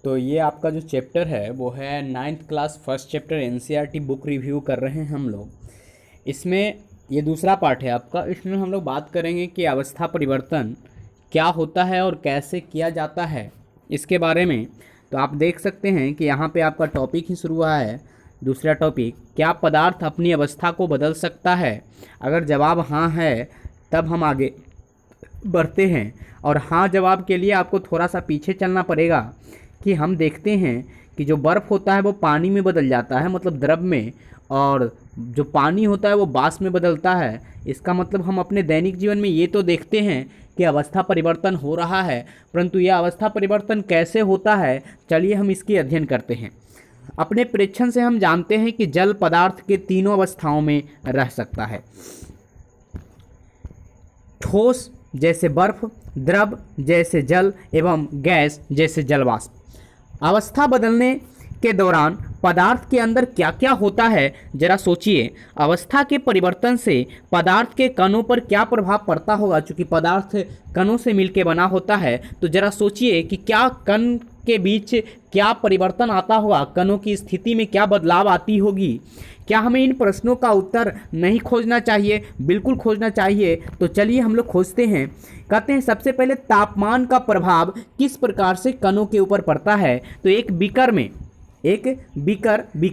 तो ये आपका जो चैप्टर है वो है 9th class first chapter NCERT book review कर रहे हैं हम लोग। इसमें ये दूसरा पार्ट है आपका। इसमें हम लोग बात करेंगे कि अवस्था परिवर्तन क्या होता है और कैसे किया जाता है इसके बारे में। तो आप देख सकते हैं कि यहाँ पे आपका टॉपिक ही शुरू हुआ है। दूसरा टॉपिक, क्या पदार्थ अपनी अवस्था को बदल सकता है? अगर जवाब हाँ है तब हम आगे बढ़ते हैं, और हाँ जवाब के लिए आपको थोड़ा सा पीछे चलना पड़ेगा कि हम देखते हैं कि जो बर्फ़ होता है वो पानी में बदल जाता है, मतलब द्रव में, और जो पानी होता है वो बाष्प में बदलता है। इसका मतलब हम अपने दैनिक जीवन में ये तो देखते हैं कि अवस्था परिवर्तन हो रहा है, परंतु यह अवस्था परिवर्तन कैसे होता है, चलिए हम इसकी अध्ययन करते हैं। अपने प्रेक्षण से हम जानते हैं कि जल पदार्थ के तीनों अवस्थाओं में रह सकता है। ठोस जैसे बर्फ, द्रव जैसे जल एवं गैस जैसे जलवाष्प। अवस्था बदलने के दौरान पदार्थ के अंदर क्या क्या होता है, जरा सोचिए। अवस्था के परिवर्तन से पदार्थ के कणों पर क्या प्रभाव पड़ता होगा। चूंकि पदार्थ कणों से मिलकर बना होता है, तो जरा सोचिए कि क्या कण के बीच क्या परिवर्तन आता होगा, कणों की स्थिति में क्या बदलाव आती होगी। क्या हमें इन प्रश्नों का उत्तर नहीं खोजना चाहिए? बिल्कुल खोजना चाहिए। तो चलिए हम लोग खोजते हैं। कहते हैं सबसे पहले तापमान का प्रभाव किस प्रकार से कणों के ऊपर पड़ता है। तो एक बीकर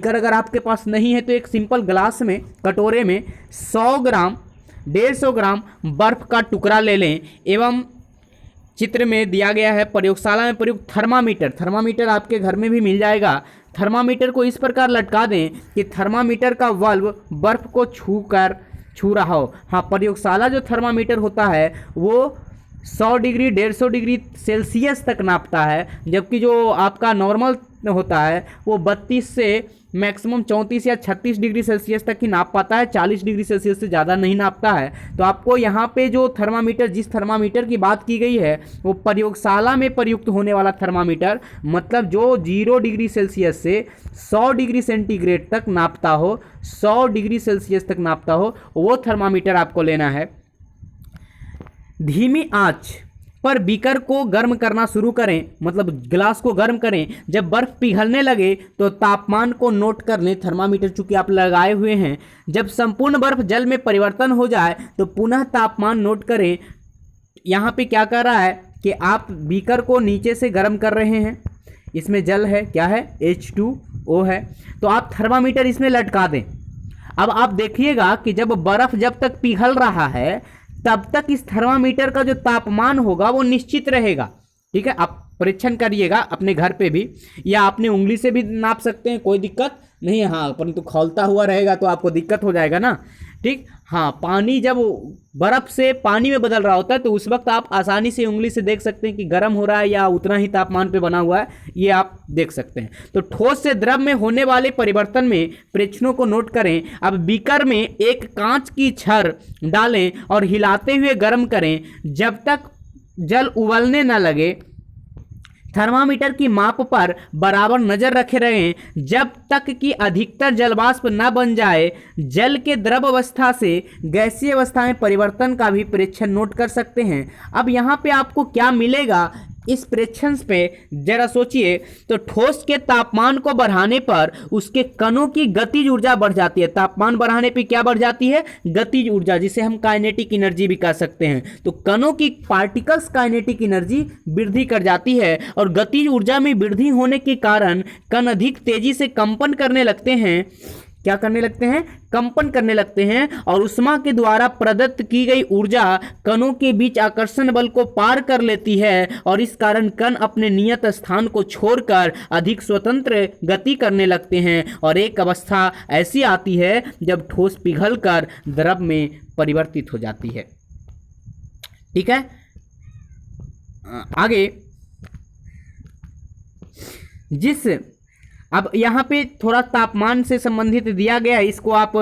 अगर आपके पास नहीं है तो एक सिंपल ग्लास में, कटोरे में 100 ग्राम 150 ग्राम बर्फ का टुकड़ा ले लें एवं चित्र में दिया गया है प्रयोगशाला में प्रयुक्त थर्मामीटर आपके घर में भी मिल जाएगा। थर्मामीटर को इस प्रकार लटका दें कि थर्मामीटर का बल्ब बर्फ को छू रहा हो। हाँ, प्रयोगशाला जो थर्मामीटर होता है वो 100 डिग्री 150 डिग्री सेल्सियस तक नापता है, जबकि जो आपका नॉर्मल होता है वो 32 से मैक्सिमम 34 या 36 डिग्री सेल्सियस तक ही नाप पाता है, 40 डिग्री सेल्सियस से ज़्यादा नहीं नापता है। तो आपको यहाँ पे जो थर्मामीटर, जिस थर्मामीटर की बात की गई है वो प्रयोगशाला में प्रयुक्त होने वाला थर्मामीटर, मतलब जो 0 डिग्री सेल्सियस से 100 डिग्री सेंटीग्रेड तक नापता हो, 100 डिग्री सेल्सियस तक नापता हो, वो थर्मामीटर आपको लेना है। धीमी आंच पर बीकर को गर्म करना शुरू करें, मतलब गिलास को गर्म करें। जब बर्फ पिघलने लगे तो तापमान को नोट कर लें। थर्मामीटर चूंकि आप लगाए हुए हैं, जब संपूर्ण बर्फ जल में परिवर्तन हो जाए तो पुनः तापमान नोट करें। यहाँ पे क्या कर रहा है कि आप बीकर को नीचे से गर्म कर रहे हैं। इसमें जल है, क्या है, H2O है। तो आप थर्मामीटर इसमें लटका दें। अब आप देखिएगा कि जब बर्फ जब तक पिघल रहा है तब तक इस थर्मामीटर का जो तापमान होगा वो निश्चित रहेगा। ठीक है, आप परीक्षण करिएगा अपने घर पे भी, या अपने उंगली से भी नाप सकते हैं, कोई दिक्कत नहीं है। हाँ, परंतु खौलता हुआ रहेगा तो आपको दिक्कत हो जाएगा ना। ठीक, हाँ, पानी जब बर्फ से पानी में बदल रहा होता है तो उस वक्त आप आसानी से उंगली से देख सकते हैं कि गर्म हो रहा है या उतना ही तापमान पे बना हुआ है, ये आप देख सकते हैं। तो ठोस से द्रव में होने वाले परिवर्तन में प्रेक्षणों को नोट करें। अब बीकर में एक कांच की छड़ डालें और हिलाते हुए गर्म करें जब तक जल उबलने न लगे। थर्मामीटर की माप पर बराबर नजर रखे रहें जब तक कि अधिकतर जलवाष्प न बन जाए। जल के द्रव अवस्था से गैसीय अवस्था में परिवर्तन का भी प्रेक्षण नोट कर सकते हैं। अब यहाँ पे आपको क्या मिलेगा इस प्रेक्षण पे, जरा सोचिए। तो ठोस के तापमान को बढ़ाने पर उसके कणों की गतिज ऊर्जा बढ़ जाती है। तापमान बढ़ाने पे क्या बढ़ जाती है? गतिज ऊर्जा, जिसे हम काइनेटिक एनर्जी भी कह सकते हैं। तो कणों की पार्टिकल्स काइनेटिक एनर्जी वृद्धि कर जाती है, और गतिज ऊर्जा में वृद्धि होने के कारण कण अधिक तेजी से कंपन करने लगते हैं। क्या करने लगते हैं? कंपन करने लगते हैं, और उष्मा के द्वारा प्रदत्त की गई ऊर्जा कणों के बीच आकर्षण बल को पार कर लेती है, और इस कारण कण अपने नियत स्थान को छोड़कर अधिक स्वतंत्र गति करने लगते हैं। और एक अवस्था ऐसी आती है जब ठोस पिघलकर द्रव में परिवर्तित हो जाती है। ठीक है, आगे अब यहाँ पे थोड़ा तापमान से संबंधित दिया गया है, इसको आप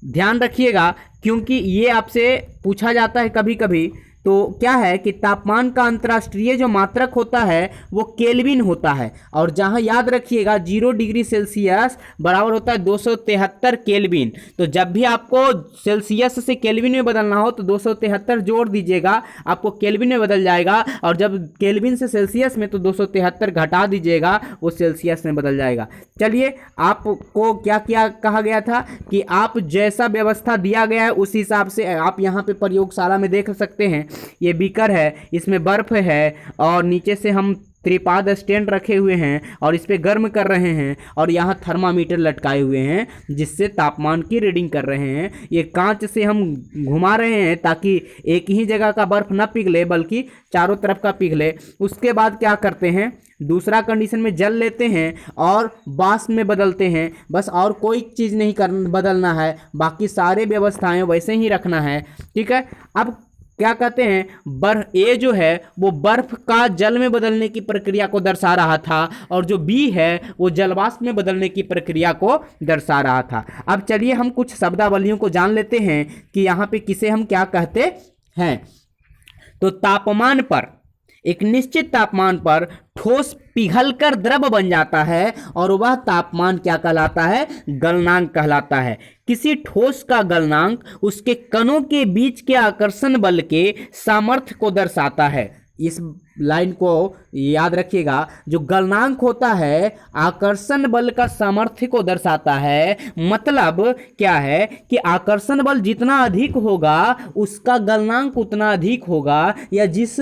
ध्यान रखिएगा क्योंकि ये आपसे पूछा जाता है कभी कभी। तो क्या है कि तापमान का अंतर्राष्ट्रीय जो मात्रक होता है वो केल्विन होता है, और जहां याद रखिएगा 0 डिग्री सेल्सियस बराबर होता है 273 केल्विन। तो जब भी आपको सेल्सियस से केल्विन में बदलना हो तो 273 जोड़ दीजिएगा, आपको केल्विन में बदल जाएगा, और जब केल्विन से सेल्सियस में तो 273 घटा दीजिएगा, वो सेल्सियस में बदल जाएगा। चलिए, आपको क्या क्या कहा गया था कि आप जैसा व्यवस्था दिया गया है उस हिसाब से आप यहाँ पे प्रयोगशाला में देख सकते हैं। ये बीकर है, इसमें बर्फ है, और नीचे से हम त्रिपाद स्टैंड रखे हुए हैं और इस पे गर्म कर रहे हैं, और यहाँ थर्मामीटर लटकाए हुए हैं जिससे तापमान की रीडिंग कर रहे हैं। ये कांच से हम घुमा रहे हैं ताकि एक ही जगह का बर्फ ना पिघले बल्कि चारों तरफ का पिघले। उसके बाद क्या करते हैं, दूसरा कंडीशन में जल लेते हैं और वाष्प में बदलते हैं। बस और कोई चीज़ नहीं बदलना है, बाकी सारे व्यवस्थाएं वैसे ही रखना है। ठीक है, अब क्या कहते हैं, बर्फ ए जो है वो बर्फ का जल में बदलने की प्रक्रिया को दर्शा रहा था, और जो बी है वो जलवाष्प में बदलने की प्रक्रिया को दर्शा रहा था। अब चलिए हम कुछ शब्दावलियों को जान लेते हैं कि यहाँ पे किसे हम क्या कहते हैं। तो तापमान पर, एक निश्चित तापमान पर ठोस पिघलकर द्रव बन जाता है, और वह तापमान क्या कहलाता है, गलनांक कहलाता है। किसी ठोस का गलनांक उसके कणों के बीच के आकर्षण बल के सामर्थ्य को दर्शाता है। इस लाइन को याद रखिएगा, जो गलनांक होता है आकर्षण बल का सामर्थ्य को दर्शाता है। मतलब क्या है कि आकर्षण बल जितना अधिक होगा उसका गलनांक उतना अधिक होगा, या जिस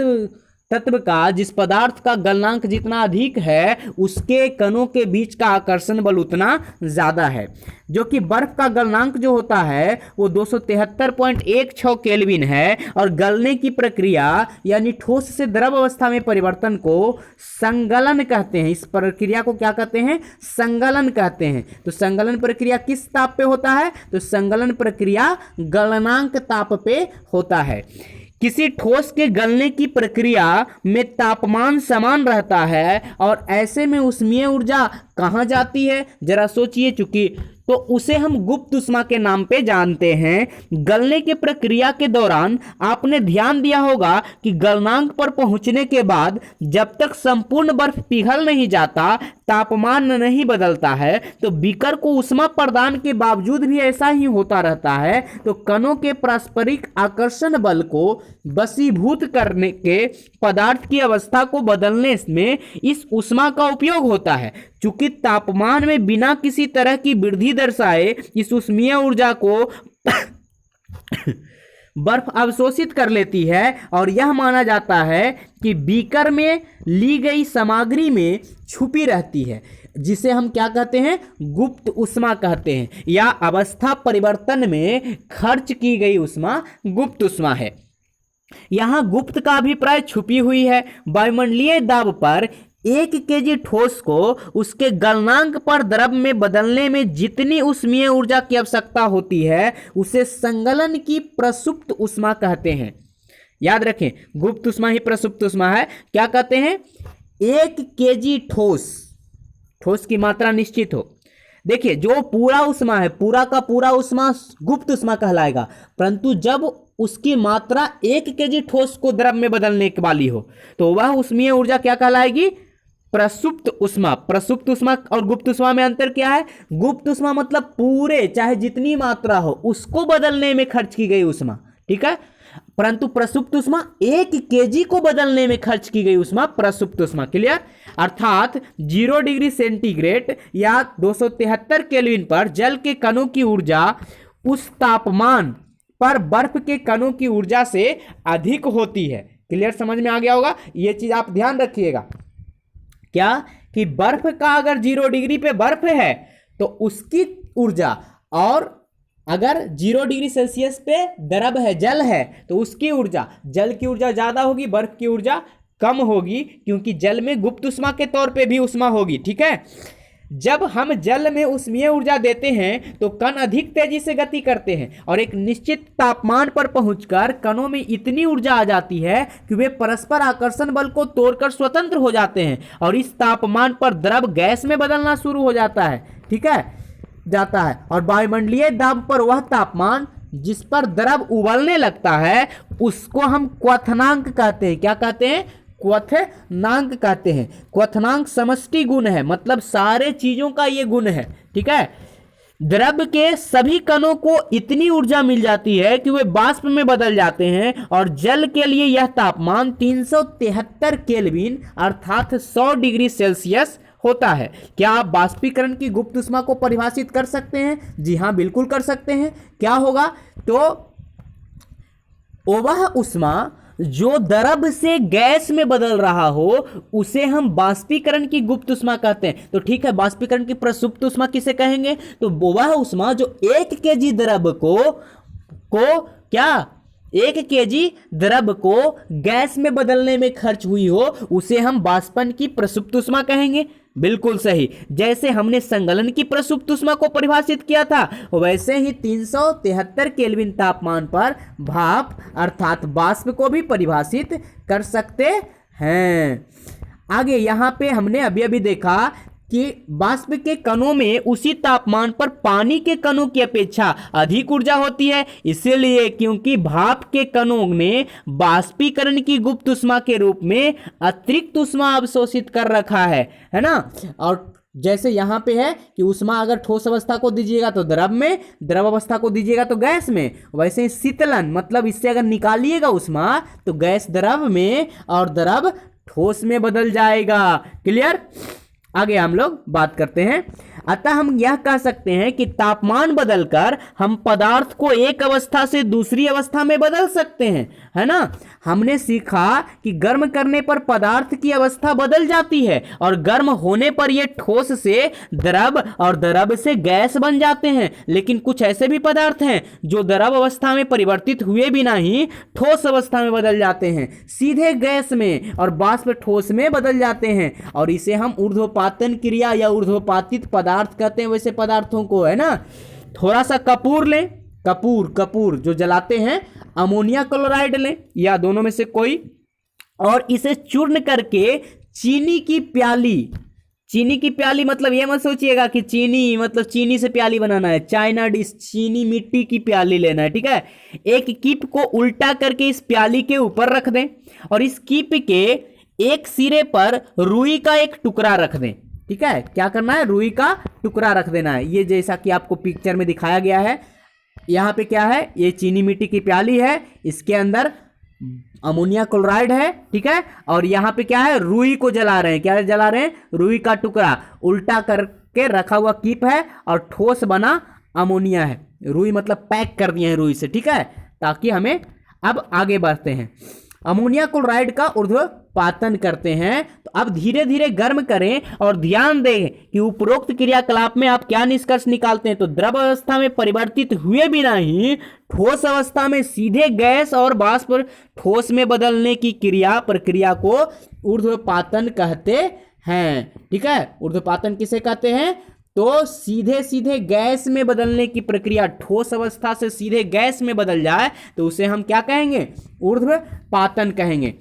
तत्व का, जिस पदार्थ का गलनांक जितना अधिक है उसके कणों के बीच का आकर्षण बल उतना ज़्यादा है। जो कि बर्फ का गलनांक जो होता है वो 273.16 केल्विन है, और गलने की प्रक्रिया यानी ठोस से द्रव अवस्था में परिवर्तन को संगलन कहते हैं। इस प्रक्रिया को क्या कहते हैं, संगलन कहते हैं। तो संगलन प्रक्रिया किस ताप पे होता है, तो संगलन प्रक्रिया गलनांक ताप पे होता है। किसी ठोस के गलने की प्रक्रिया में तापमान समान रहता है, और ऐसे में ऊष्मीय ऊर्जा कहाँ जाती है, जरा सोचिए। चूंकि तो उसे हम गुप्त ऊष्मा के नाम पे जानते हैं। गलने की प्रक्रिया के दौरान आपने ध्यान दिया होगा कि गलनांक पर पहुंचने के बाद जब तक संपूर्ण बर्फ पिघल नहीं जाता तापमान नहीं बदलता है। तो बीकर को ऊष्मा प्रदान के बावजूद भी ऐसा ही होता रहता है। तो कणों के पारस्परिक आकर्षण बल को वशीभूत करने के पदार्थ की अवस्था को बदलने में इस ऊष्मा का उपयोग होता है। चूंकि तापमान में बिना किसी तरह की वृद्धि दर्शाए इस ऊष्मीय ऊर्जा को बर्फ अवशोषित कर लेती है, और यह माना जाता है कि बीकर में ली गई सामग्री में छुपी रहती है, जिसे हम क्या कहते हैं, गुप्त ऊष्मा कहते हैं, या अवस्था परिवर्तन में खर्च की गई ऊष्मा गुप्त ऊष्मा है। यहाँ गुप्त का अभिप्राय छुपी हुई है। वायुमंडलीय दाब पर 1 केजी ठोस को उसके गलनांक पर द्रव में बदलने में जितनी ऊष्मीय ऊर्जा की आवश्यकता होती है उसे संगलन की प्रसुप्त ऊष्मा कहते हैं। याद रखें, गुप्त ऊष्मा ही प्रसुप्त ऊष्मा है। क्या कहते हैं, 1 केजी ठोस की मात्रा निश्चित हो। देखिए, जो पूरा ऊष्मा है, पूरा का पूरा ऊष्मा गुप्त ऊष्मा कहलाएगा, परंतु जब उसकी मात्रा 1 केजी ठोस को द्रव में बदलने वाली हो तो वह ऊष्मीय ऊर्जा क्या कहलाएगी, प्रसुप्त ऊष्मा। प्रसुप्त ऊष्मा और गुप्त ऊष्मा में अंतर क्या है, गुप्त ऊष्मा मतलब पूरे चाहे जितनी मात्रा हो उसको बदलने में खर्च की गई ऊष्मा, ठीक है, परंतु प्रसुप्त ऊष्मा 1 केजी को बदलने में खर्च की गई ऊष्मा प्रसुप्त ऊष्मा। क्लियर। अर्थात 0 डिग्री सेंटीग्रेड या 273 केल्विन पर जल के कणों की ऊर्जा उस तापमान पर बर्फ के कणों की ऊर्जा से अधिक होती है। क्लियर, समझ में आ गया होगा। यह चीज आप ध्यान रखिएगा, क्या कि बर्फ का अगर 0 डिग्री पे बर्फ है तो उसकी ऊर्जा, और अगर 0 डिग्री सेल्सियस पे द्रव है, जल है, तो उसकी ऊर्जा, जल की ऊर्जा ज्यादा होगी, बर्फ की ऊर्जा कम होगी, क्योंकि जल में गुप्त ऊष्मा के तौर पे भी ऊष्मा होगी। ठीक है, जब हम जल में ऊष्मीय ऊर्जा देते हैं तो कण अधिक तेजी से गति करते हैं, और एक निश्चित तापमान पर पहुंचकर कणों में इतनी ऊर्जा आ जाती है कि वे परस्पर आकर्षण बल को तोड़कर स्वतंत्र हो जाते हैं, और इस तापमान पर द्रव गैस में बदलना शुरू हो जाता है। ठीक है, जाता है, और वायुमंडलीय दाब पर वह तापमान जिस पर द्रव उबलने लगता है उसको हम क्वथनांक कहते हैं। क्या कहते हैं? क्वथनांक कहते हैं। क्वथनांक समष्टि गुण है, मतलब सारे चीजों का ये गुण है। ठीक है, द्रव के सभी कणों को इतनी ऊर्जा मिल जाती है कि वे वाष्प में बदल जाते हैं और जल के लिए यह तापमान 373 केल्विन अर्थात 100 डिग्री सेल्सियस होता है। क्या आप वाष्पीकरण की गुप्त ऊष्मा को परिभाषित कर सकते हैं? जी हाँ, बिल्कुल कर सकते हैं। क्या होगा? तो वह ऊष्मा जो द्रव से गैस में बदल रहा हो उसे हम वाष्पीकरण की गुप्त ऊष्मा कहते हैं। तो ठीक है, वाष्पीकरण की प्रसुप्त ऊष्मा किसे कहेंगे? तो वह ऊष्मा जो 1 केजी द्रव को क्या 1 केजी द्रव को गैस में बदलने में खर्च हुई हो उसे हम वाष्पन की प्रसुप्त ऊष्मा कहेंगे। बिल्कुल सही। जैसे हमने संगलन की प्रसुप्त ऊष्मा को परिभाषित किया था वैसे ही 373 केल्विन तापमान पर भाप अर्थात वाष्प को भी परिभाषित कर सकते हैं। आगे यहाँ पे हमने अभी अभी देखा कि वाष्प के कणों में उसी तापमान पर पानी के कणों की अपेक्षा अधिक ऊर्जा होती है, इसीलिए क्योंकि भाप के कणों ने वाष्पीकरण की गुप्त ऊष्मा के रूप में अतिरिक्त ऊष्मा अवशोषित कर रखा है ना। और जैसे यहाँ पे है कि ऊष्मा अगर ठोस अवस्था को दीजिएगा तो द्रव में, द्रव अवस्था को दीजिएगा तो गैस में, वैसे ही शीतलन मतलब इससे अगर निकालिएगा ऊष्मा तो गैस द्रव में और द्रव ठोस में बदल जाएगा। क्लियर? आगे हम लोग बात करते हैं। अतः हम यह कह सकते हैं कि तापमान बदलकर हम पदार्थ को एक अवस्था से दूसरी अवस्था में बदल सकते हैं, है ना। हमने सीखा कि गर्म करने पर पदार्थ की अवस्था बदल जाती है और गर्म होने पर यह ठोस से द्रव और द्रव से गैस बन जाते हैं। लेकिन कुछ ऐसे भी पदार्थ हैं जो द्रव अवस्था में परिवर्तित हुए बिना ही ठोस अवस्था में बदल जाते हैं, सीधे गैस में और वाष्प ठोस में बदल जाते हैं, और इसे हम ऊर्ध्वपातन क्रिया या ऊर्ध्वपातित पदार्थ कहते हैं वैसे पदार्थों को, है ना। थोड़ा सा कपूर लें, कपूर जो जलाते हैं, अमोनिया क्लोराइड लें या दोनों में से कोई, और इसे चूर्ण करके चीनी की प्याली मतलब ये मत सोचिएगा कि चीनी मतलब चीनी से प्याली बनाना है, चाइना डिश, चीनी मिट्टी की प्याली लेना है। ठीक है, एक कीप को उल्टा करके इस प्याली के ऊपर रख दें और इस कीप के एक सिरे पर रुई का एक टुकड़ा रख दें। ठीक है, क्या करना है? रुई का टुकड़ा रख देना है। ये जैसा कि आपको पिक्चर में दिखाया गया है। यहाँ पे क्या है? ये चीनी मिट्टी की प्याली है, इसके अंदर अमोनिया क्लोराइड है। ठीक है, और यहाँ पे क्या है? रुई को जला रहे हैं। क्या जला रहे हैं? रुई का टुकड़ा उल्टा करके रखा हुआ कीप है और ठोस बना अमोनिया है। रुई मतलब पैक कर दिए हैं रुई से। ठीक है, ताकि हमें अब आगे बढ़ते हैं। अमोनिया क्लोराइड का ऊर्ध्वपातन करते हैं, तो अब धीरे धीरे गर्म करें और ध्यान दें कि उपरोक्त क्रियाकलाप में आप क्या निष्कर्ष निकालते हैं। तो द्रव अवस्था में परिवर्तित हुए बिना ही ठोस अवस्था में सीधे गैस और वाष्प ठोस में बदलने की प्रक्रिया को ऊर्ध्वपातन कहते हैं। ठीक है, ऊर्ध्वपातन किसे कहते हैं? तो सीधे गैस में बदलने की प्रक्रिया, ठोस अवस्था से सीधे गैस में बदल जाए तो उसे हम क्या कहेंगे? ऊर्ध्वपातन कहेंगे।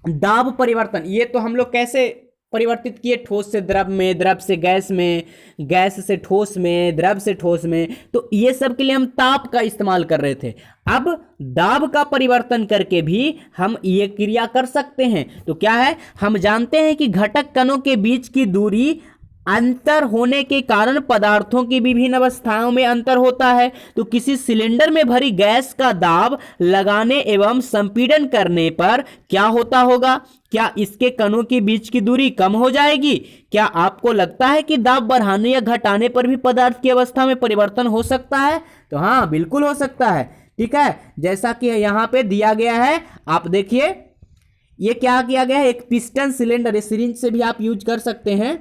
दाब परिवर्तन, ये तो हम लोग कैसे परिवर्तित किए? ठोस से द्रव में, द्रव से गैस में, गैस से ठोस में, द्रव से ठोस में। तो ये सब के लिए हम ताप का इस्तेमाल कर रहे थे। अब दाब का परिवर्तन करके भी हम ये क्रिया कर सकते हैं। तो क्या है? हम जानते हैं कि घटक कणों के बीच की दूरी अंतर होने के कारण पदार्थों की विभिन्न अवस्थाओं में अंतर होता है। तो किसी सिलेंडर में भरी गैस का दाब लगाने एवं संपीड़न करने पर क्या होता होगा? क्या इसके कणों के बीच की दूरी कम हो जाएगी? क्या आपको लगता है कि दाब बढ़ाने या घटाने पर भी पदार्थ की अवस्था में परिवर्तन हो सकता है? तो हाँ, बिल्कुल हो सकता है। ठीक है, जैसा कि यहाँ पे दिया गया है, आप देखिए ये क्या किया गया है। एक पिस्टन सिलेंडर, सिरिंज से भी आप यूज कर सकते हैं।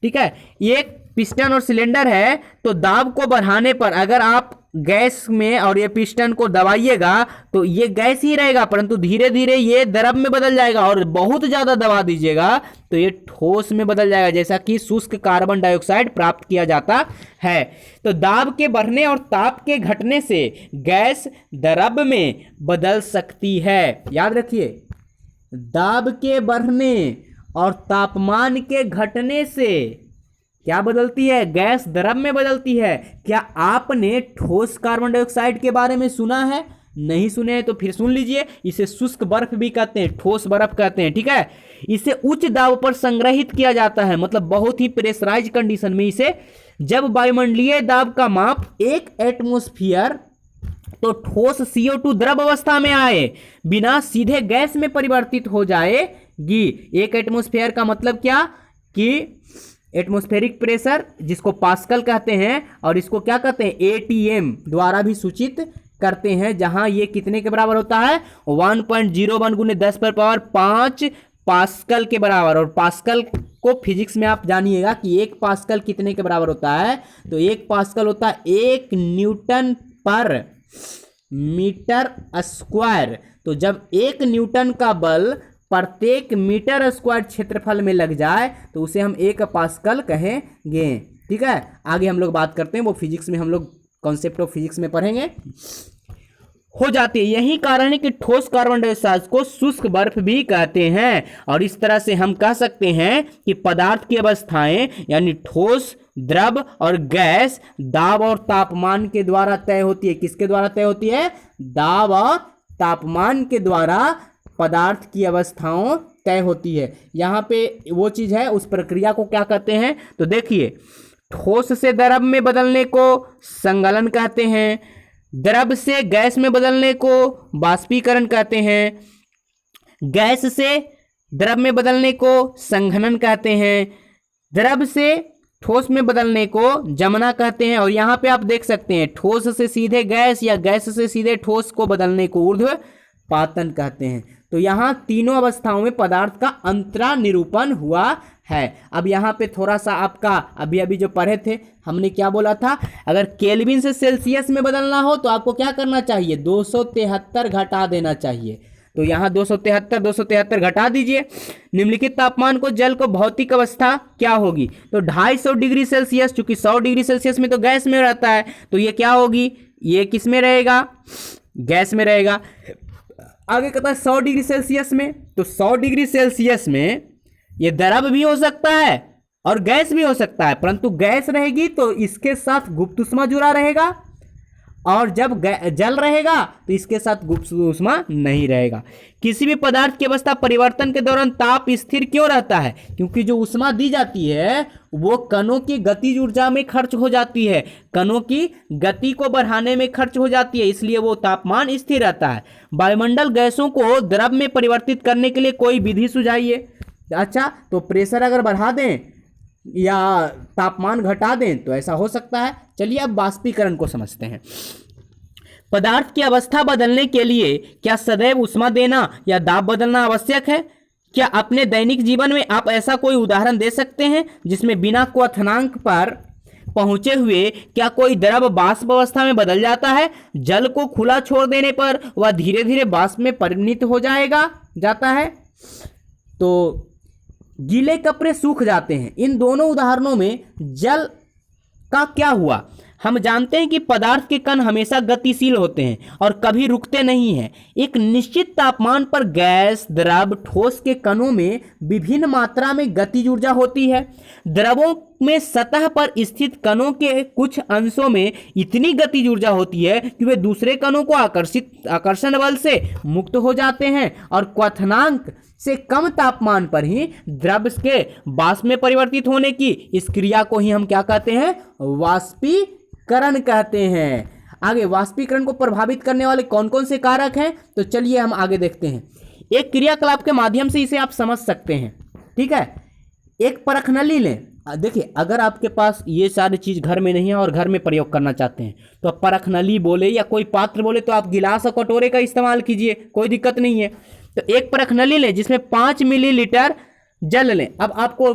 ठीक है, ये एक पिस्टन और सिलेंडर है। तो दाब को बढ़ाने पर अगर आप गैस में और ये पिस्टन को दबाइएगा तो ये गैस ही रहेगा, परंतु धीरे धीरे ये द्रव में बदल जाएगा, और बहुत ज़्यादा दबा दीजिएगा तो ये ठोस में बदल जाएगा, जैसा कि शुष्क कार्बन डाइऑक्साइड प्राप्त किया जाता है। तो दाब के बढ़ने और ताप के घटने से गैस द्रव में बदल सकती है। याद रखिए, दाब के बढ़ने और तापमान के घटने से क्या बदलती है? गैस द्रव में बदलती है। क्या आपने ठोस कार्बन डाइऑक्साइड के बारे में सुना है? नहीं सुने हैं तो फिर सुन लीजिए। इसे शुष्क बर्फ भी कहते हैं, ठोस बर्फ कहते हैं, ठीक है। इसे उच्च दाब पर संग्रहित किया जाता है, मतलब बहुत ही प्रेशराइज कंडीशन में इसे। जब वायुमंडलीय दाब का माप 1 एटमॉस्फेयर तो ठोस CO2 द्रव अवस्था में आए बिना सीधे गैस में परिवर्तित हो जाएगी। 1 एटमॉस्फेयर का मतलब क्या कि एटमॉस्फेरिक प्रेशर, जिसको पास्कल कहते हैं, और इसको क्या कहते हैं? ATM द्वारा भी सूचित करते हैं, जहां ये कितने के बराबर होता है? 1.01 गुने 10⁵ पास्कल के बराबर। और पास्कल को फिजिक्स में आप जानिएगा कि 1 पास्कल कितने के बराबर होता है? तो 1 पास्कल होता है 1 न्यूटन पर मीटर स्क्वायर। तो जब 1 न्यूटन का बल प्रत्येक मीटर स्क्वायर क्षेत्रफल में लग जाए तो उसे हम 1 पास्कल कहेंगे, ठीक है। आगे हम लोग बात करते हैं, वो फिजिक्स में हम लोग कॉन्सेप्ट ऑफ फिजिक्स में पढ़ेंगे। हो जाती है, यही कारण है कि ठोस कार्बन डाइऑक्साइड को शुष्क बर्फ भी कहते हैं। और इस तरह से हम कह सकते हैं कि पदार्थ की अवस्थाएं यानी ठोस, द्रव और गैस दाब और तापमान के द्वारा तय होती है। किसके द्वारा तय होती है? दाब और तापमान के द्वारा पदार्थ की अवस्थाओं तय होती है। यहाँ पे वो चीज है, उस प्रक्रिया को क्या कहते हैं? तो देखिए, ठोस से द्रव में बदलने को संगलन कहते हैं, द्रव से गैस में बदलने को बाष्पीकरण कहते हैं, गैस से द्रव में बदलने को संघनन कहते हैं, द्रव से ठोस में बदलने को जमना कहते हैं। और यहाँ पे आप देख सकते हैं, ठोस से सीधे गैस या गैस से सीधे ठोस को बदलने को ऊर्ध्वपातन कहते हैं। तो यहाँ तीनों अवस्थाओं में पदार्थ का अंतरा निरूपण हुआ है। अब यहाँ पे थोड़ा सा आपका अभी जो पढ़े थे, हमने क्या बोला था? अगर केल्विन से सेल्सियस में बदलना हो तो आपको क्या करना चाहिए? 273 घटा देना चाहिए। तो यहाँ 273 घटा दीजिए। निम्नलिखित तापमान को जल को भौतिक अवस्था क्या होगी? तो 250 डिग्री सेल्सियस, चूंकि 100 डिग्री सेल्सियस में तो गैस में रहता है, तो ये क्या होगी? ये किस में रहेगा? गैस में रहेगा। आगे कहता है 100 डिग्री सेल्सियस में, तो 100 डिग्री सेल्सियस में ये द्रव भी हो सकता है और गैस भी हो सकता है, परंतु गैस रहेगी तो इसके साथ गुप्त ऊष्मा जुड़ा रहेगा, और जब जल रहेगा तो इसके साथ गुप्त ऊष्मा नहीं रहेगा। किसी भी पदार्थ की अवस्था परिवर्तन के दौरान ताप स्थिर क्यों रहता है? क्योंकि जो ऊष्मा दी जाती है वो कणों की गतिज ऊर्जा में खर्च हो जाती है, कणों की गति को बढ़ाने में खर्च हो जाती है, इसलिए वो तापमान स्थिर रहता है। वायुमंडल गैसों को द्रव में परिवर्तित करने के लिए कोई विधि सुझाइए। अच्छा, तो प्रेशर अगर बढ़ा दें या तापमान घटा दें तो ऐसा हो सकता है। चलिए अब बाष्पीकरण को समझते हैं। पदार्थ की अवस्था बदलने के लिए क्या सदैव ऊष्मा देना या दाब बदलना आवश्यक है? क्या अपने दैनिक जीवन में आप ऐसा कोई उदाहरण दे सकते हैं जिसमें बिना क्वथनांक पर पहुंचे हुए क्या कोई द्रव वाष्प अवस्था में बदल जाता है? जल को खुला छोड़ देने पर वह धीरे धीरे वाष्प में परिणत हो जाता है। तो गीले कपड़े सूख जाते हैं। इन दोनों उदाहरणों में जल का क्या हुआ? हम जानते हैं कि पदार्थ के कण हमेशा गतिशील होते हैं और कभी रुकते नहीं हैं। एक निश्चित तापमान पर गैस, द्रव, ठोस के कणों में विभिन्न मात्रा में गतिज ऊर्जा होती है। द्रवों में सतह पर स्थित कणों के कुछ अंशों में इतनी गतिज ऊर्जा होती है कि वे दूसरे कणों को आकर्षण बल से मुक्त हो जाते हैं, और क्वथनांक से कम तापमान पर ही द्रव के वाष्प में परिवर्तित होने की इस क्रिया को ही हम क्या कहते हैं? वाष्पीकरण कहते हैं। आगे वाष्पीकरण को प्रभावित करने वाले कौन कौन से कारक हैं, तो चलिए हम आगे देखते हैं। एक क्रियाकलाप के माध्यम से इसे आप समझ सकते हैं, ठीक है। एक परखनली लें। देखिए, अगर आपके पास ये सारी चीज घर में नहीं है और घर में प्रयोग करना चाहते हैं तो आप परखनली बोले या कोई पात्र बोले तो आप गिलास और कटोरे का इस्तेमाल कीजिए, कोई दिक्कत नहीं है। तो एक परखनली लें जिसमें 5 मिलीलीटर जल लें। अब आपको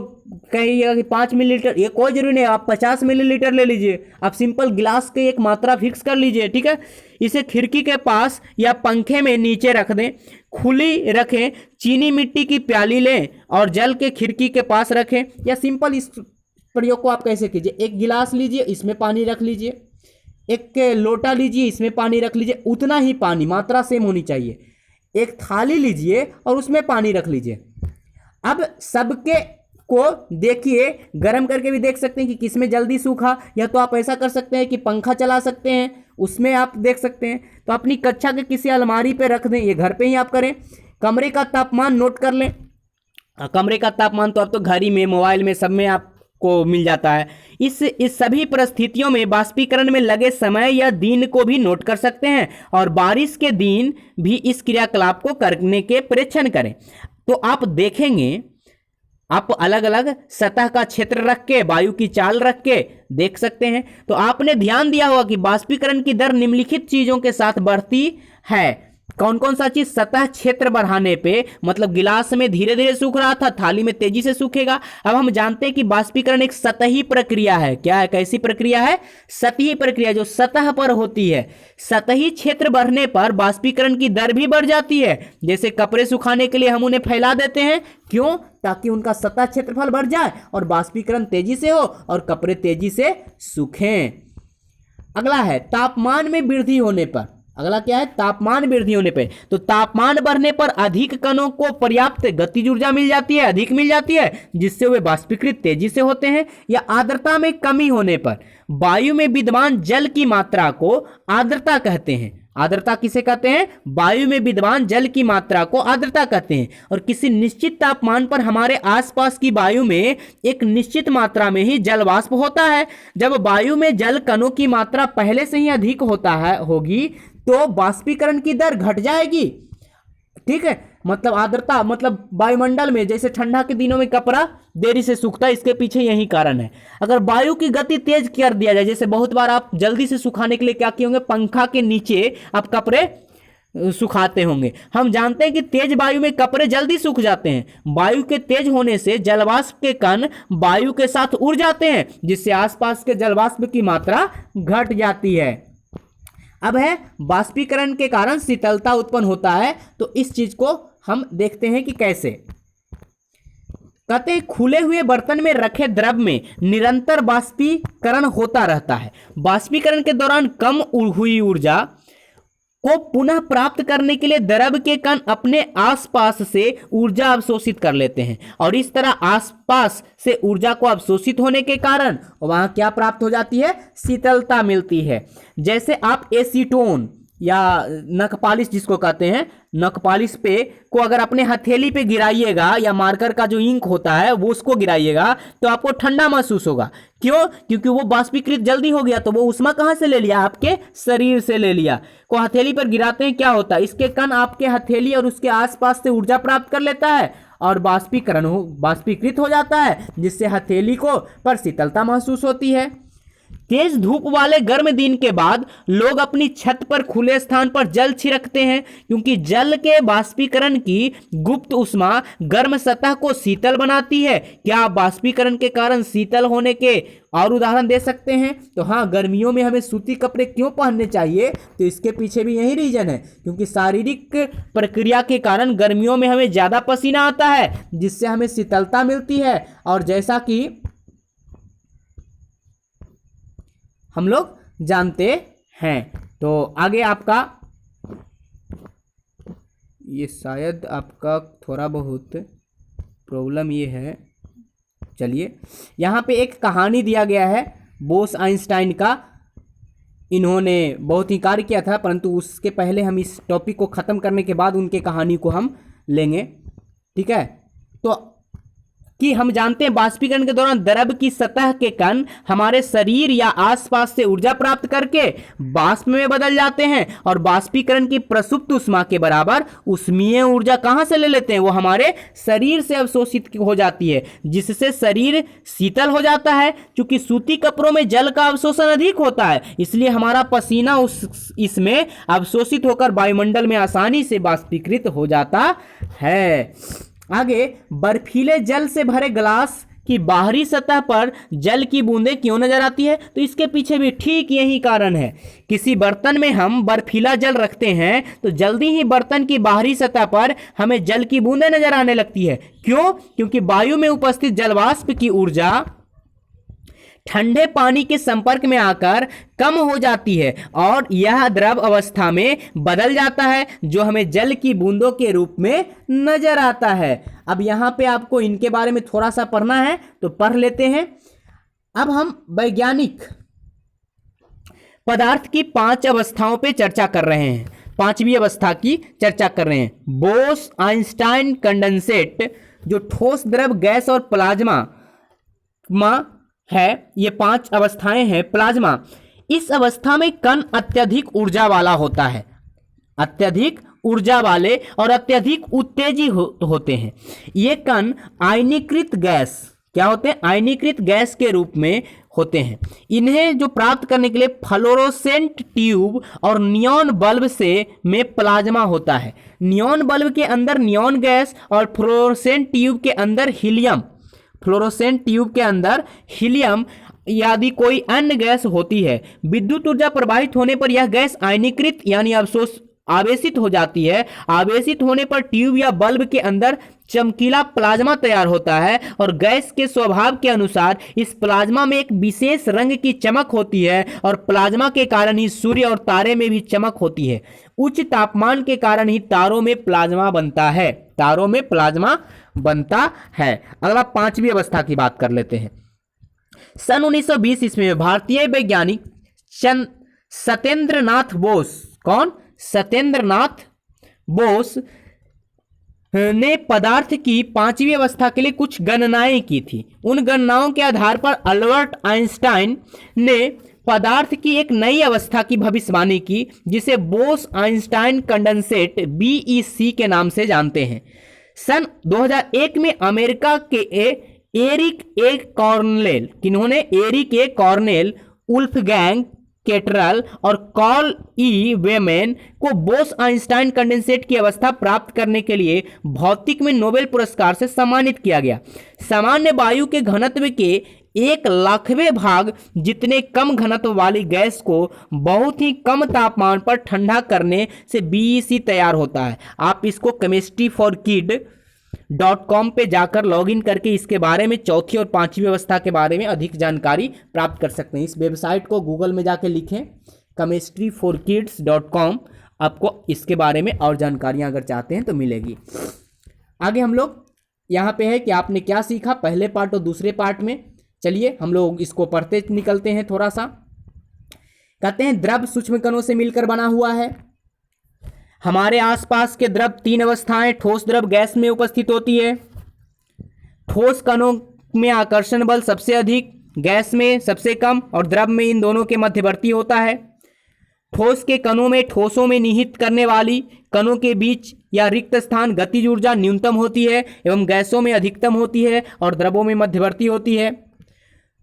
कहिएगा कि 5 मिलीलीटर, ये कोई जरूरी नहीं, आप 50 मिलीलीटर ले लीजिए। आप सिंपल गिलास की एक मात्रा फिक्स कर लीजिए, ठीक है। इसे खिड़की के पास या पंखे में नीचे रख दें, खुली रखें। चीनी मिट्टी की प्याली लें और जल के खिड़की के पास रखें। या सिंपल इस प्रयोग को आप कैसे कीजिए? एक गिलास लीजिए, इसमें पानी रख लीजिए, एक लोटा लीजिए, इसमें पानी रख लीजिए, उतना ही पानी, मात्रा सेम होनी चाहिए। एक थाली लीजिए और उसमें पानी रख लीजिए। अब सबके को देखिए, गर्म करके भी देख सकते हैं कि किसमें जल्दी सूखा, या तो आप ऐसा कर सकते हैं कि पंखा चला सकते हैं, उसमें आप देख सकते हैं। तो अपनी कक्षा के किसी अलमारी पे रख दें, ये घर पे ही आप करें। कमरे का तापमान नोट कर लें। कमरे का तापमान तो अब तो घड़ी में, मोबाइल में, सब में आपको मिल जाता है। इस सभी परिस्थितियों में बाष्पीकरण में लगे समय या दिन को भी नोट कर सकते हैं, और बारिश के दिन भी इस क्रियाकलाप को करने के परीक्षण करें। तो आप देखेंगे, आप अलग अलग सतह का क्षेत्र रख के, वायु की चाल रख के देख सकते हैं। तो आपने ध्यान दिया होगा कि बाष्पीकरण की दर निम्नलिखित चीजों के साथ बढ़ती है। कौन कौन सा चीज? सतह क्षेत्र बढ़ाने पे, मतलब गिलास में धीरे धीरे सूख रहा था, थाली में तेजी से सूखेगा। अब हम जानते हैं कि बाष्पीकरण एक सतही प्रक्रिया है। क्या है? कैसी प्रक्रिया है? सतही प्रक्रिया, जो सतह पर होती है। सतही क्षेत्र बढ़ने पर बाष्पीकरण की दर भी बढ़ जाती है। जैसे कपड़े सुखाने के लिए हम उन्हें फैला देते हैं, क्यों? ताकि उनका सतह क्षेत्रफल बढ़ जाए और बाष्पीकरण तेजी से हो और कपड़े तेजी से सूखें। अगला है तापमान में वृद्धि होने पर। अगला क्या है? तापमान वृद्धि होने पर। तो तापमान बढ़ने पर अधिक कणों को पर्याप्त गतिज ऊर्जा मिल जाती है, अधिक मिल जाती है, जिससे वे बाष्पीकृत तेजी से होते हैं। या आर्द्रता में कमी होने पर, वायु में विद्यमान जल की मात्रा को आर्द्रता कहते हैं। आर्द्रता किसे कहते हैं? वायु में विद्यमान जल की मात्रा को आर्द्रता कहते हैं। और किसी निश्चित तापमान पर हमारे आसपास की वायु में एक निश्चित मात्रा में ही जल वाष्प होता है। जब वायु में जल कणों की मात्रा पहले से ही अधिक होगी तो बाष्पीकरण की दर घट जाएगी। ठीक है, मतलब आर्द्रता, मतलब वायुमंडल में जैसे ठंडा के दिनों में कपड़ा देरी से सूखता है, इसके पीछे यही कारण है। अगर वायु की गति तेज कर दिया जाए, जैसे बहुत बार आप जल्दी से सुखाने के लिए क्या किए होंगे, पंखा के नीचे आप कपड़े सुखाते होंगे। हम जानते हैं कि तेज वायु में कपड़े जल्दी सूख जाते हैं। वायु के तेज होने से जलवाष्प के कण वायु के साथ उड़ जाते हैं, जिससे आसपास के जलवाष्प की मात्रा घट जाती है। अब है बाष्पीकरण के कारण शीतलता उत्पन्न होता है। तो इस चीज को हम देखते हैं कि कैसे। कहते हैं खुले हुए बर्तन में रखे द्रव में निरंतर बाष्पीकरण होता रहता है। बाष्पीकरण के दौरान कम हुई ऊर्जा को पुनः प्राप्त करने के लिए द्रव के कण अपने आसपास से ऊर्जा अवशोषित कर लेते हैं, और इस तरह आसपास से ऊर्जा को अवशोषित होने के कारण वहां क्या प्राप्त हो जाती है? शीतलता मिलती है। जैसे आप एसीटोन या नखपालिश जिसको कहते हैं, नखपालिश पे को अगर अपने हथेली पे गिराइएगा, या मार्कर का जो इंक होता है वो उसको गिराइएगा, तो आपको ठंडा महसूस होगा। क्यों? क्योंकि वो बाष्पीकृत जल्दी हो गया। तो वो उष्मा कहां से ले लिया? आपके शरीर से ले लिया। को हथेली पर गिराते हैं, क्या होता है? इसके कण आपके हथेली और उसके आसपास से ऊर्जा प्राप्त कर लेता है और बाष्पीकृत हो जाता है, जिससे हथेली को पर शीतलता महसूस होती है। तेज धूप वाले गर्म दिन के बाद लोग अपनी छत पर खुले स्थान पर जल छिड़कते हैं, क्योंकि जल के बाष्पीकरण की गुप्त उष्मा गर्म सतह को शीतल बनाती है। क्या आप बाष्पीकरण के कारण शीतल होने के और उदाहरण दे सकते हैं? तो हाँ, गर्मियों में हमें सूती कपड़े क्यों पहनने चाहिए? तो इसके पीछे भी यही रीजन है, क्योंकि शारीरिक प्रक्रिया के कारण गर्मियों में हमें ज्यादा पसीना आता है, जिससे हमें शीतलता मिलती है। और जैसा कि हम लोग जानते हैं। तो आगे आपका ये शायद आपका थोड़ा बहुत प्रॉब्लम ये है। चलिए, यहाँ पे एक कहानी दिया गया है बोस आइंस्टाइन का। इन्होंने बहुत ही कार्य किया था, परंतु उसके पहले हम इस टॉपिक को ख़त्म करने के बाद उनके कहानी को हम लेंगे। ठीक है, तो कि हम जानते हैं बाष्पीकरण के दौरान द्रव की सतह के कण हमारे शरीर या आसपास से ऊर्जा प्राप्त करके वाष्प में बदल जाते हैं, और बाष्पीकरण की प्रसुप्त उष्मा के बराबर उष्मीय ऊर्जा कहां से ले लेते हैं? वो हमारे शरीर से अवशोषित हो जाती है, जिससे शरीर शीतल हो जाता है। क्योंकि सूती कपड़ों में जल का अवशोषण अधिक होता है, इसलिए हमारा पसीना इसमें अवशोषित होकर वायुमंडल में आसानी से बाष्पीकृत हो जाता है। आगे, बर्फीले जल से भरे ग्लास की बाहरी सतह पर जल की बूंदें क्यों नजर आती है? तो इसके पीछे भी ठीक यही कारण है। किसी बर्तन में हम बर्फीला जल रखते हैं तो जल्दी ही बर्तन की बाहरी सतह पर हमें जल की बूंदें नजर आने लगती है। क्यों? क्योंकि वायु में उपस्थित जलवाष्प की ऊर्जा ठंडे पानी के संपर्क में आकर कम हो जाती है और यह द्रव अवस्था में बदल जाता है, जो हमें जल की बूंदों के रूप में नजर आता है। अब यहाँ पे आपको इनके बारे में थोड़ा सा पढ़ना है तो पढ़ लेते हैं। अब हम वैज्ञानिक पदार्थ की 5 अवस्थाओं पे चर्चा कर रहे हैं। 5वीं अवस्था की चर्चा कर रहे हैं, बोस आइंस्टाइन कंडेंसेट, जो ठोस, द्रव, गैस और प्लाज्मा है। ये 5 अवस्थाएं हैं। प्लाज्मा, इस अवस्था में कण अत्यधिक ऊर्जा वाला होता है, अत्यधिक ऊर्जा वाले और अत्यधिक उत्तेजी होते हैं। ये कण आयनीकृत गैस, क्या होते हैं? आयनीकृत गैस के रूप में होते हैं। इन्हें जो प्राप्त करने के लिए फ्लोरोसेंट ट्यूब और नियॉन बल्ब से में प्लाज्मा होता है। नियॉन बल्ब के अंदर नियॉन गैस और फ्लोरोसेंट ट्यूब के अंदर हीलियम, फ्लोरोसेंट ट्यूब के अंदर हीलियम यदि कोई अन्य गैस होती है। विद्युत ऊर्जा प्रवाहित होने पर यह गैस आयनीकृत यानी आवेशित हो जाती है। आवेशित होने पर ट्यूब या बल्ब के अंदर चमकीला प्लाज्मा तैयार होता है और गैस के स्वभाव के अनुसार इस प्लाज्मा में एक विशेष रंग की चमक होती है और प्लाज्मा के कारण ही सूर्य और तारे में भी चमक होती है। उच्च तापमान के कारण ही तारों में प्लाज्मा बनता है, तारों में प्लाज्मा बनता है। अगला 5वीं अवस्था की बात कर लेते हैं। सन 1920 ईस्वी में भारतीय वैज्ञानिक सत्येंद्र नाथ बोस, कौन? सत्येंद्र नाथ बोस ने पदार्थ की 5वीं अवस्था के लिए कुछ गणनाएं की थी। उन गणनाओं के आधार पर अल्बर्ट आइंस्टाइन ने पदार्थ की एक नई अवस्था की भविष्यवाणी की, जिसे बोस आइंस्टाइन कंडेंसेट BEC के नाम से जानते हैं। सन 2001 में अमेरिका के एरिक ए कॉर्नेल, किन्होंने? एरिक ए कॉर्नेल, उल्फगैंग केटरल और कॉल ई वेमेन को बोस आइंस्टाइन कंडेंसेट की अवस्था प्राप्त करने के लिए भौतिक में नोबेल पुरस्कार से सम्मानित किया गया। सामान्य वायु के घनत्व के 1,00,000वें भाग जितने कम घनत्व वाली गैस को बहुत ही कम तापमान पर ठंडा करने से BEC तैयार होता है। आप इसको chemistryforkid.com पे जाकर लॉगिन करके इसके बारे में 4थी और 5वीं अवस्था के बारे में अधिक जानकारी प्राप्त कर सकते हैं। इस वेबसाइट को गूगल में जाकर लिखें chemistryforkids.com, आपको इसके बारे में और जानकारियां अगर चाहते हैं तो मिलेगी। आगे हम लोग यहाँ पे है कि आपने क्या सीखा पहले पार्ट और दूसरे पार्ट में। चलिए हम लोग इसको पढ़ते निकलते हैं थोड़ा सा। कहते हैं द्रव सूक्ष्म कणों से मिलकर बना हुआ है। हमारे आसपास के द्रव 3 अवस्थाएं, ठोस, द्रव, गैस में उपस्थित होती है। ठोस कणों में आकर्षण बल सबसे अधिक, गैस में सबसे कम और द्रव में इन दोनों के मध्यवर्ती होता है। ठोस के कणों में ठोसों में निहित करने वाली कणों के बीच या रिक्त स्थान गतिज ऊर्जा न्यूनतम होती है एवं गैसों में अधिकतम होती है और द्रवों में मध्यवर्ती होती है।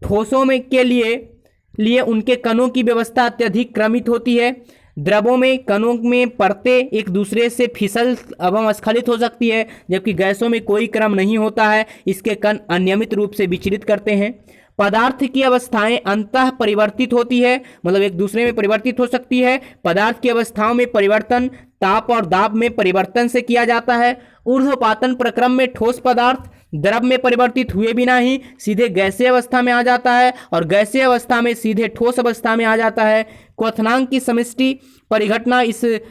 ठोसों में के लिए उनके कणों की व्यवस्था अत्यधिक क्रमित होती है। द्रवों में कणों में परतें एक दूसरे से फिसल एवं स्खलित हो सकती है, जबकि गैसों में कोई क्रम नहीं होता है। इसके कण अनियमित रूप से विचलित करते हैं। पदार्थ की अवस्थाएं अंतः परिवर्तित होती है, मतलब एक दूसरे में परिवर्तित हो सकती है। पदार्थ की अवस्थाओं में परिवर्तन ताप और दाब में परिवर्तन से किया जाता है। ऊर्ध्वपातन प्रक्रम में ठोस पदार्थ द्रव में परिवर्तित हुए बिना ही सीधे गैसीय अवस्था में आ जाता है और गैसीय अवस्था में सीधे ठोस अवस्था में आ जाता है। क्वथनांक की समष्टि परिघटना इससे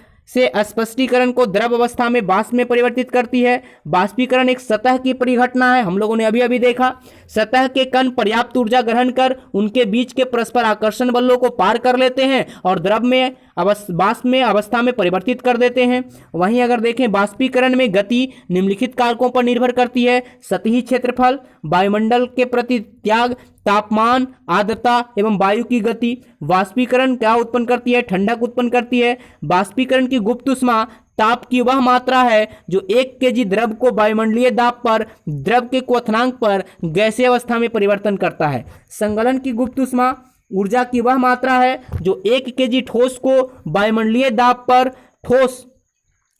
स्पष्टीकरण को द्रव अवस्था में वाष्प में परिवर्तित करती है। वाष्पीकरण एक सतह की परिघटना है, हम लोगों ने अभी अभी देखा। सतह के कण पर्याप्त ऊर्जा ग्रहण कर उनके बीच के परस्पर आकर्षण बलों को पार कर लेते हैं और द्रव में वाष्प में अवस्था में परिवर्तित कर देते हैं। वहीं अगर देखें वाष्पीकरण में गति निम्नलिखित कारकों पर निर्भर करती है: सतही क्षेत्रफल, वायुमंडल के प्रति त्याग, तापमान, आर्द्रता एवं वायु की गति। वाष्पीकरण क्या उत्पन्न करती है? ठंडक उत्पन्न करती है। वाष्पीकरण की गुप्त ऊष्मा ताप की वह मात्रा है जो 1 kg द्रव को वायुमंडलीय दाब पर द्रव के क्वथनांक पर गैसीय अवस्था में परिवर्तन करता है। संगलन की गुप्त ऊष्मा ऊर्जा की वह मात्रा है जो 1 kg ठोस को वायुमंडलीय दाब पर ठोस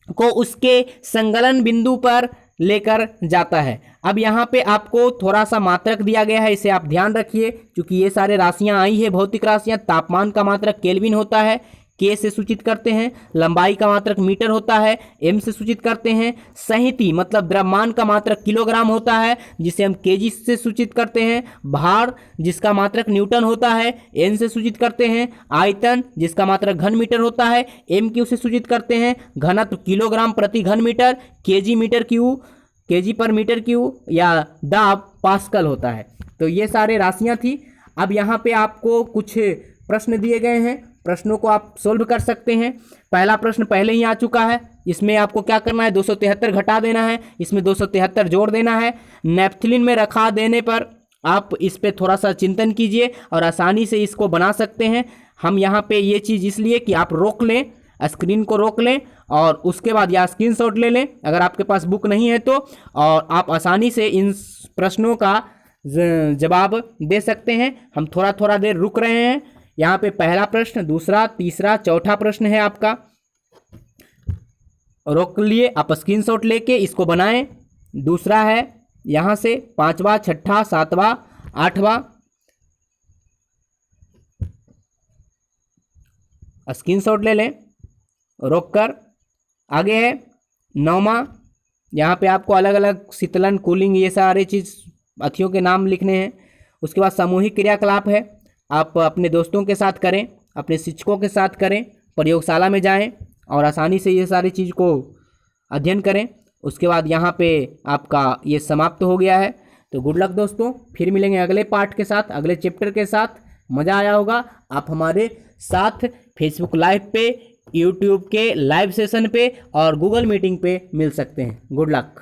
को उसके संगलन बिंदु पर लेकर जाता है। अब यहाँ पे आपको थोड़ा सा मात्रक दिया गया है, इसे आप ध्यान रखिए क्योंकि ये सारे राशियाँ आई है भौतिक राशियाँ। तापमान का मात्रक केल्विन होता है, के से सूचित करते हैं, लंबाई का मात्रक मीटर होता है, एम से सूचित करते हैं, संहति मतलब द्रव्यमान का मात्रक किलोग्राम होता है जिसे हम केजी से सूचित करते हैं, भार जिसका मात्रक न्यूटन होता है, एन से सूचित करते हैं, आयतन जिसका मात्रक घन मीटर होता है, एम क्यू से सूचित करते हैं, घनत्व किलोग्राम प्रति घन metre, KG metre cube, KG per metre cube या दाब पास्कल होता है। तो ये सारे राशियां थी। अब यहाँ पे आपको कुछ प्रश्न दिए गए हैं, प्रश्नों को आप सोल्व कर सकते हैं। पहला प्रश्न पहले ही आ चुका है, इसमें आपको क्या करना है, 273 घटा देना है, इसमें 273 जोड़ देना है। नेपथलीन में रखा देने पर आप इस पे थोड़ा सा चिंतन कीजिए और आसानी से इसको बना सकते हैं। हम यहाँ पे ये चीज़ इसलिए कि आप रोक लें, स्क्रीन को रोक लें और उसके बाद या स्क्रीनशॉट ले लें अगर आपके पास बुक नहीं है तो, और आप आसानी से इन प्रश्नों का जवाब दे सकते हैं। हम थोड़ा थोड़ा देर रुक रहे हैं। यहाँ पे पहला प्रश्न, दूसरा, तीसरा, चौथा प्रश्न है आपका, रोक लिए, आप स्क्रीनशॉट लेके इसको बनाएं। दूसरा है यहाँ से 5वां, 6ठा, 7वां, 8वां, स्क्रीनशॉट ले लें रोक कर। आगे है 9वां, यहाँ पे आपको अलग अलग शीतलन, कूलिंग, ये सारे चीज़ अथियों के नाम लिखने हैं। उसके बाद सामूहिक क्रियाकलाप है, आप अपने दोस्तों के साथ करें, अपने शिक्षकों के साथ करें, प्रयोगशाला में जाएं और आसानी से ये सारी चीज़ को अध्ययन करें। उसके बाद यहाँ पे आपका ये समाप्त हो गया है। तो गुड लक दोस्तों, फिर मिलेंगे अगले पार्ट के साथ, अगले चैप्टर के साथ। मज़ा आया होगा। आप हमारे साथ फेसबुक लाइव पे, यूट्यूब के लाइव सेशन पे और गूगल मीटिंग पे मिल सकते हैं। Good luck.